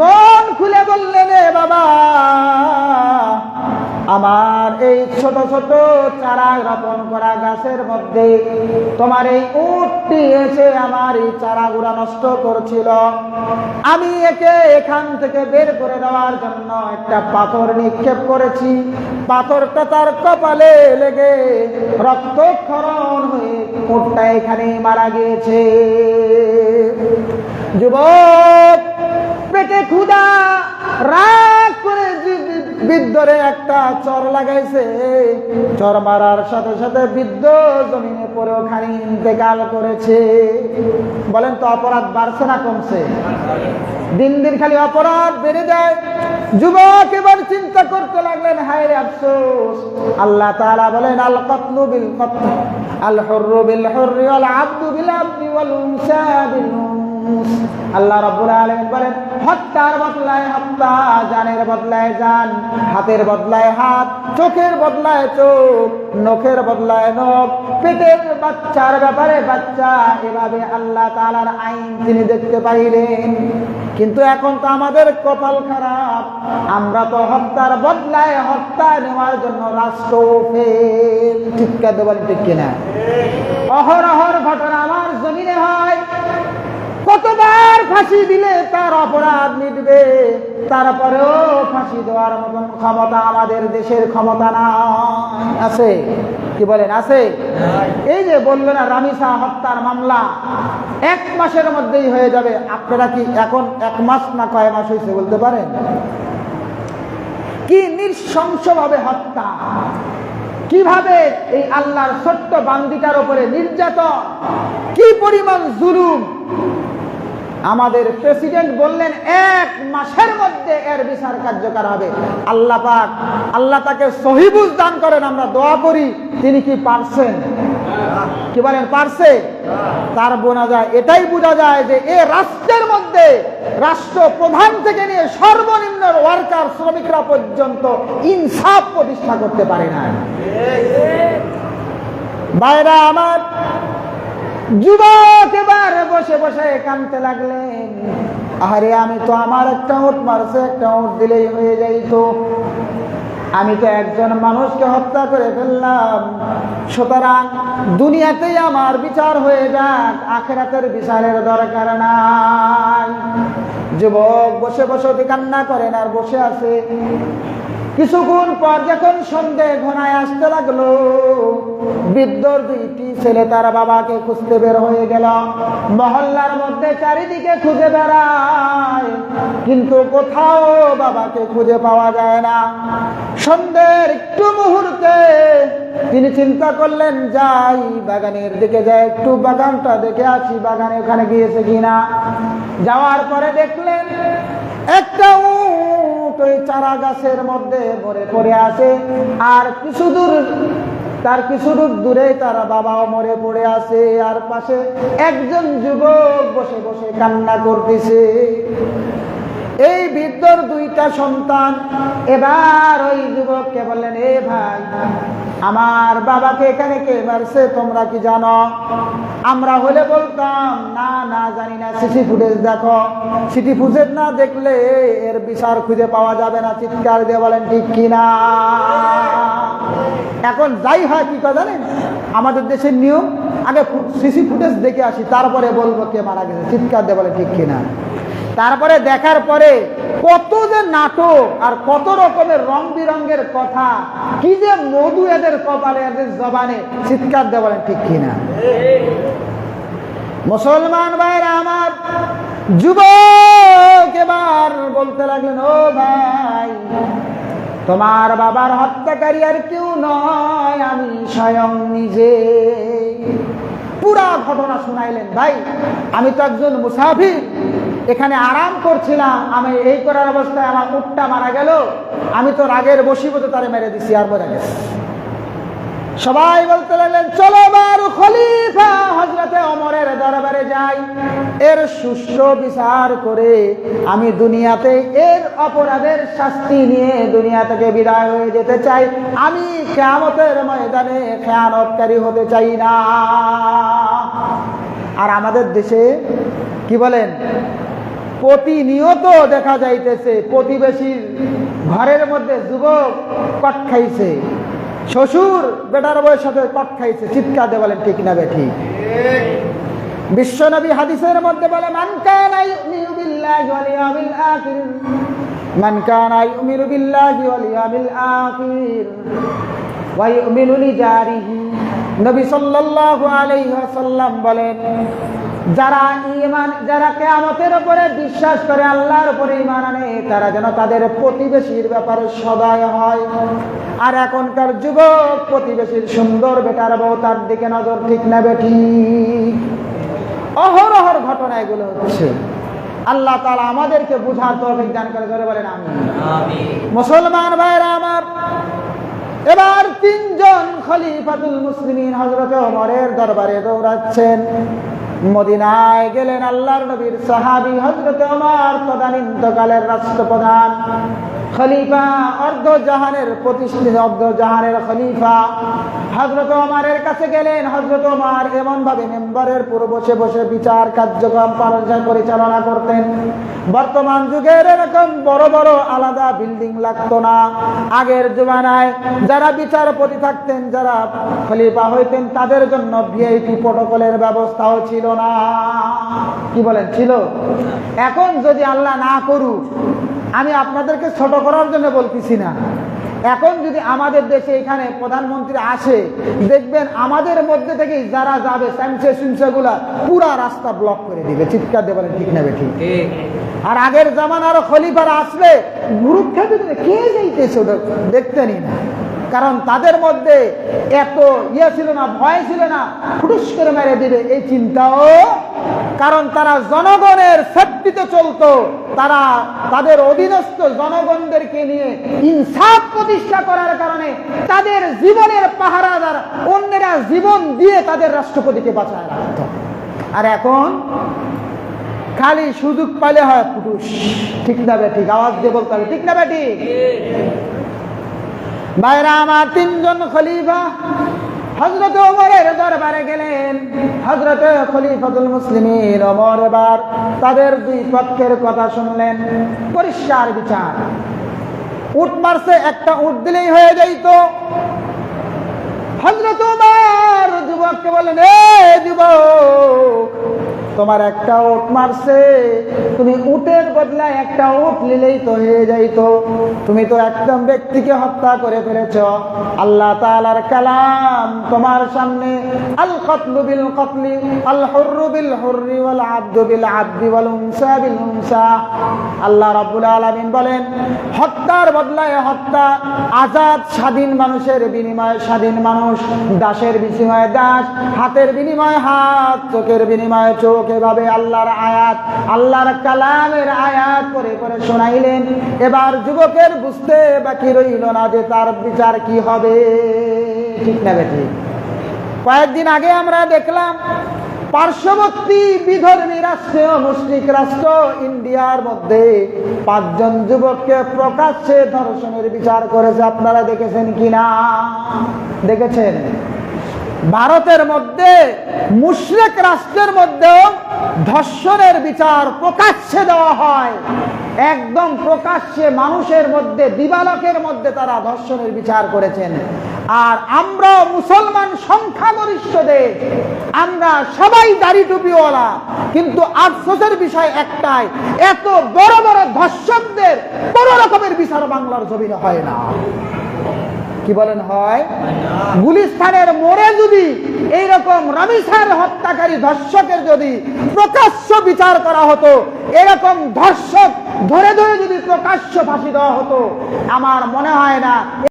মন খুলে বললেন, এ বাবা, আমার এই ছোট ছোট চারা রোপণ করা গাছের মধ্যে তোমার এই উটটি এসে আমার এই চারাগুলা নষ্ট করছিল। আমি একে এখান থেকে বের করে দেওয়ার জন্য একটা পাথর নিক্ষেপ করেছি। পাথরটা তার কপালে লেগে রক্তক্ষরণ হয়ে উটটা এখানে মারা গিয়েছে। যুবক পেটে ক্ষুধা, রাগ করে বৃদ্ধরে একটা চর লাগাইছে। চর মারার সাথে সাথে বৃদ্ধ জমিনে পড়ে ওখানে ইন্তেকাল করেছে। বলেন তো অপরাধ বাড়ছে না কমছে? দিন দিন খালি অপরাধ বেড়ে যায়। যুবক এবার চিন্তা করতে লাগলেন, হায় রে আফসোস। আল্লাহ তাআলা বলেন, আল কতলু বিল কতল, আল হুররু বিল হুররি, ওয়াল আবদু বিল আবদি, ওয়াল উনসা বিল উনস। আল্লাহ রাব্বুল আলামিন বলেন, হত্যার বদলায় হত্যা, জানের বদলায় জান, হাতের বদলায় হাত, চোখের বদলায় চোখ, নখের বদলায় নখ, পেটের বাচ্চার ব্যাপারে বাচ্চা। এভাবে আল্লাহ তাআলার আইন তিনি দেখতে পাইলেন। কিন্তু এখন তো আমাদের কপাল খারাপ, আমরা তো হত্যার বদলায় হত্যা নেওয়ার জন্য রাষ্ট্র ফেল। চিৎকার দেবেন ঠিক কিনা? অহরহর ঘটনা আমার জমিনে হয়। কতবার ফাঁসি দিলে তার অপরাধ মিটবে, তারপরেও ফাঁসি দেওয়ার মতন ক্ষমতা আমাদের দেশের ক্ষমতা না আছে। কি বলেন, আছে? এই যে বললো না রামিসা হত্যার মামলা 1 মাসের মধ্যেই হয়ে যাবে। আপনারা কি এখন 1 মাস না কয় মাস হয়েছে বলতে পারেন? কি নৃশংসভাবে হত্যা, কিভাবে এই আল্লাহর ছোট্ট বান্দিটার উপরে নির্যাতন, কি পরিমাণ জুলুম। আমাদের প্রেসিডেন্ট বললেন 1 মাসের মধ্যে এর বিচার কার্যকর হবে। আল্লাহ পাক, আল্লাহ তাকে সহিবুজ দান করেন, আমরা দোয়া করি। তিনি কি পারছেন? কি বলেন, পারছে? তার বোঝা যায়, এটাই বোঝা যায় যে এ রাষ্ট্রের মধ্যে রাষ্ট্র প্রধান থেকে নিয়ে সর্বনিম্ন ওয়ার্কার শ্রমিকরা পর্যন্ত ইনসাফ প্রতিষ্ঠা করতে পারে না। বাইরা আমার, যুবক এবার বসে বসে কাঁদতে লাগলেন, আরে আমি তো আমার একটা উট মারছে, একটা উট দিলেই হয়ে যাইতো। আমি তো একজন মানুষকে হত্যা করে ফেললাম। সুতরাং দুনিয়াতেই আমার বিচার হয়ে যাক, আখিরাতের বিচারের দরকার নাই। যুবক বসে বসে কান্না করেন আর বসে আছে। কিছুক্ষণ পর যখন সন্ধ্যে ঘনায় আসতে লাগলো, বৃদ্ধর 2টি ছেলে তার বাবাকে খুঁজতে বের হয়ে গেল। মহল্লার মধ্যে চারিদিকে খুঁজে বেড়ায়, কিন্তু কোথাও বাবাকে খুঁজে পাওয়া যায় না। সন্ধ্যের একটু মুহূর্তে তিনি চিন্তা করলেন, যাই বাগানের দিকে যাই, একটু বাগানটা দেখে আসি, বাগানে ওখানে গিয়েছে কিনা। যাওয়ার পরে দেখলেন একটা উট ওই চারা গাছের মধ্যে মরে পড়ে আছে, আর তার কিছু দূর দূরে তার বাবাও মরে পড়ে আছে, আর পাশে একজন যুবক বসে বসে কান্না করতেছে। এই বৃদ্ধর 2টা সন্তান এবার ওই যুবককে বললেন, এ ভাই, আমার বাবাকে এখানে কে মারছে তোমরা কি জানো? আমরা হলে বলতাম না না জানি না, সিসি ফুটেজ দেখো। সিসি ফুটেজ না দেখলে এর বিচার খুঁজে পাওয়া যাবে না। চিৎকার দিয়ে বলেন ঠিক কিনা? এখন যাই হয় কি কথা জানেন, আমাদের দেশের নিয়ম, আগে সিসি ফুটেজ দেখে আসি, তারপরে বলবো কে মারা গেছে। চিৎকার দিয়ে বলেন ঠিক কিনা? তারপরে দেখার পরে কত যে নাটক আর কত রকমের রং বিরঙ্গের কথা, কি যে মধু এদের কপালে, এদের জবানে। চিৎকার দিয়ে বলেন ঠিক কিনা? মুসলমান ভাইরা আমার, যুবক এবার বলতে লাগলেন, ও ভাই, তোমার বাবার হত্যাকারী আর কেউ নয়, আমি স্বয়ং নিজে। পুরা ঘটনা শুনাইলেন। ভাই, আমি তো একজন মুসাফির, এখানে আরাম করছিলাম, আমি এই করার অবস্থায় আমার উটটা মারা গেল, আমি তো রাগের বশীভূত তারে মেরে দিছি, আর মরে গেছে। সবাই বলতে লাগলেন, চলো এবার খলিফা হযরতে ওমরের দরবারে যাই, এর সুষ্ঠু বিচার করে আমি দুনিয়াতে এর অপরাধের শাস্তি নিয়ে দুনিয়া থেকে বিদায় হয়ে যেতে চাই। আমি কিয়ামতের ময়দানে খেয়ানতকারী হতে চাই না। আর আমাদের দেশে কি বলেন, প্রতিনিয়ত দেখা যাইতেছে প্রতিবেশীর ঘরের মধ্যে যুবক কট খাইছে, শ্বশুর বেটার বউয়ের সাথে কট খাইছে, চিৎকার দিয়ে বলেন ঠিক না বেঠিক? বিশ্বনবী হাদিসের মধ্যে বলে মান কানা ইউমিনু বিল্লাহি ওয়াল ইয়াউমিল আখির, মান কানা ইউমিনু বিল্লাহি ওয়াল ইয়াউমিল আখির ওয়া ইউমিনু লিজারিহি। নবী সাল্লাল্লাহু আলাইহি ওয়াসাল্লাম বলেন, যারা কিয়ামতের উপরে বিশ্বাস করে, আল্লাহর উপরে ঈমান আনে, তারা যেন তাদের প্রতিবেশীর ব্যাপারে সদয় হয়। আর এখনকার যুবক প্রতিবেশীর সুন্দর বেটার বউ, তার দিকে নজর, ঠিক না বেঠিক? অহরহর ঘটনা এগুলো হচ্ছে। আল্লাহ তাআলা আমাদেরকে বুঝার তৌফিক দান করে, জোরে বলেন আমিন। মুসলমান ভাইরা আমার, এবার তিনজন খলিফাতুল মুসলিমিন হযরত ওমরের দরবারে দৌড়াচ্ছেন। মদিনায় গেলেন আল্লাহর নবীর সাহাবী হযরত ওমর, তদানীন্তকালের রাষ্ট্রপ্রধান, খলিফা, অর্ধজাহানের প্রতিষ্ঠিত, অর্ধজাহানের খলিফা হযরত ওমরের কাছে গেলেন। হযরত ওমর এমন ভাবে মেম্বারের পুরো বসে বসে বিচার কার্যক্রম পরিচালনা করতেন। বর্তমান যুগের এরকম বড় বড় আলাদা বিল্ডিং লাগতো না। আগের জমানায় যারা বিচারপতি থাকতেন, যারা খলিফা হইতেন, তাদের জন্য ভিআইপি প্রটোকলের ব্যবস্থাও ছিল না। কি বলেন, ছিল? এখন যদি আল্লাহ না করুক, আমি আপনাদেরকে ছোট করার জন্য বলতেছি না, এখন যদি আমাদের দেশে এখানে প্রধানমন্ত্রী আসে, দেখবেন আমাদের মধ্যে থেকেই যারা যাবে গুলা পুরা রাস্তা ব্লক করে দিবে, চিৎকার দিয়ে বলেন ঠিক না বেঠিক? আর আগের জামানার খলিফারা আসলে গুরুক্ষা কে যাইতেছে ওটা দেখতেনই না, কারণ তাদের মধ্যে এত ছিল না, ভয় ছিল না, ফুটুস করে মেরে দিবে এই চিন্তাও, কারণ তারা জনগণের সেফটিতে চলতো। তারা তাদের অধীনস্থ জনগণদেরকে নিয়ে ইনসাফ প্রতিষ্ঠা করার কারণে তাদের জীবনের পাহারাদার অন্যেরা জীবন দিয়ে তাদের রাষ্ট্রপতিকে বাঁচায় রাখত। আর এখন খালি সুযোগ পাইলে হয় ফুটুস, ঠিক না বেঠিক? আওয়াজ দিয়ে বলতে হবে, ঠিক না বেঠিক? ভাইরা আমার, তিনজন খলিফা হযরত ওমরের দরবারে গেলেন। হযরত খলিফাতুল মুসলিমিন ওমর এবার তাদের দুই পক্ষের কথা শুনলেন। পরিষ্কার বিচার, উট মারছে, একটা উট দিলেই হয়ে যাইত। হযরত ওমর যুবককে বলেন, এ যুবক, তোমার একটা উট মারছে, তুমি উটের বদলায় একটা উট নিলেই তো হয়ে যাইত। তুমি তো একদম ব্যক্তিকে হত্যা করে ফেলেছ। আল্লাহ তাআলার কালাম তোমার সামনে, আল কতলু বিল কতলি, আল হুররু বিল হুররি, ওয়াল আবদু বিল আবদি, ওয়াল উনসা বিল উনসা। আল্লাহ রাব্বুল আলামিন বলেন, হত্যার বদলায় হত্যা, আজাদ স্বাধীন মানুষের বিনিময়ে স্বাধীন মানুষ, দাসের বিনিময়ে দাস, হাতের বিনিময়ে হাত, চোখের বিনিময়ে চোখ। এভাবে আল্লাহর আয়াত, আল্লাহর কালামের আয়াত করে করে শোনাইলেন। এবার যুবকের বুঝতে বাকি রইল না যে তার বিচার কি হবে, ঠিক না বেঠিক? কয়েকদিন আগে আমরা দেখলাম পার্শ্ববর্তী বিধর্মী রাষ্ট্র, মুশরিক রাষ্ট্র ইন্ডিয়ার মধ্যে 5 জন যুবককে প্রকাশ্যে ধর্ষণের বিচার করেছে। আপনারা দেখেছেন কিনা? দেখেছেন? ভারতের মধ্যে মুশরিক রাষ্ট্রের মধ্যেও ধর্ষণের বিচার প্রকাশ্যে দেওয়া হয়, একদম প্রকাশ্যে মানুষের মধ্যে, দিবালকের মধ্যে তারা ধর্ষণের বিচার করেছেন। আর আমরা মুসলমান সংখ্যাগরিষ্ঠ দেশ, আমরা সবাই দাড়ি টুপিওয়ালা, কিন্তু আফসোসের বিষয় একটাই, এত বড় বড় ধর্ষকদের কোনো রকমের বিচার বাংলার জমিনে হয় না। কি বলেন, হয়? গুলিস্তানের মোড়ে যদি এইরকম রমিসার হত্যাকারী ধর্ষকের যদি প্রকাশ্য বিচার করা হতো, এরকম ধর্ষক ধরে ধরে যদি প্রকাশ্য ফাঁসি দেওয়া হতো, আমার মনে হয় না